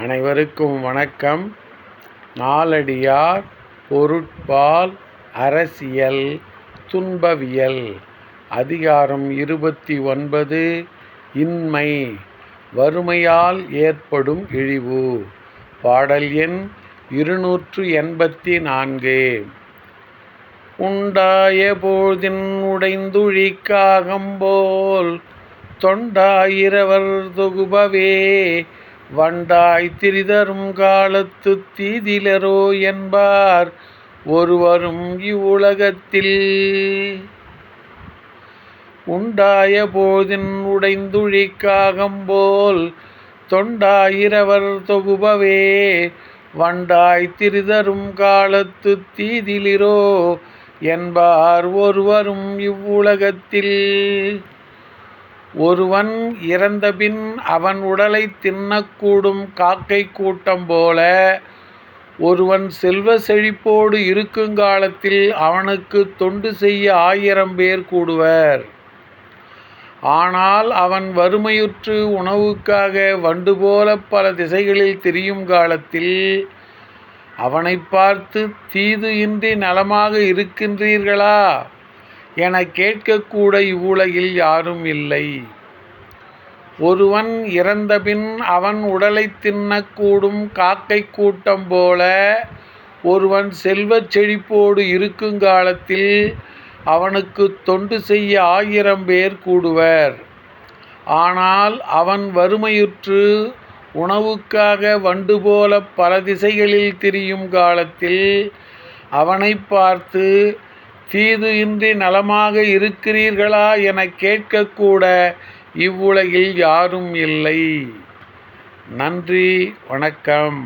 அனைவருக்கும் வணக்கம். நாலடியார் பொருட்பால் அரசியல் துன்பவியல் அதிகாரம் 29 இன்மை வறுமையால் ஏற்படும் இழிவு. பாடல் எண் 284. உண்டாய போழ்தின் உடைந்துழிக்காகம்போல் தொண்டாயிரவர் தொகுபவே வண்டாய் திரிதரும் காலத்துத் தீதிலரோ என்பார் ஒருவரும் இவ்வுலகத்தில். உண்டாய போழ்தின் உடைந்துழிக்காகம்போல் தொண்டாயிரவர் தொகுபவே வண்டாய் திரிதரும் காலத்துத் தீதிலிரோ என்பார் ஒருவரும் இவ்வுலகத்தில். ஒருவன் இறந்தபின் அவன் உடலை தின்னக்கூடும் காக்கை கூட்டம் போல ஒருவன் செல்வ செழிப்போடு இருக்குங்காலத்தில் அவனுக்கு தொண்டு செய்ய 1000 பேர் கூடுவர். ஆனால் அவன் வறுமையுற்று உணவுக்காக வண்டு போல பல திசைகளில் திரியும் காலத்தில் அவனை பார்த்து தீது இன்றி நலமாக இருக்கின்றீர்களா என கேட்கக்கூட இவ்வுலகில் யாரும் இல்லை. ஒருவன் இறந்தபின் அவன் உடலை தின்னக்கூடும் காக்கை கூட்டம் போல ஒருவன் செல்வச் செழிப்போடு இருக்குங்காலத்தில் அவனுக்கு தொண்டு செய்ய 1000 பேர் கூடுவர். ஆனால் அவன் வறுமையுற்று உணவுக்காக வண்டு போல பல திசைகளில் திரியும் காலத்தில் அவனை பார்த்து தீது இன்றி நலமாக இருக்கிறீர்களா என கேட்கக்கூட இவ்வுலகில் யாரும் இல்லை. நன்றி, வணக்கம்.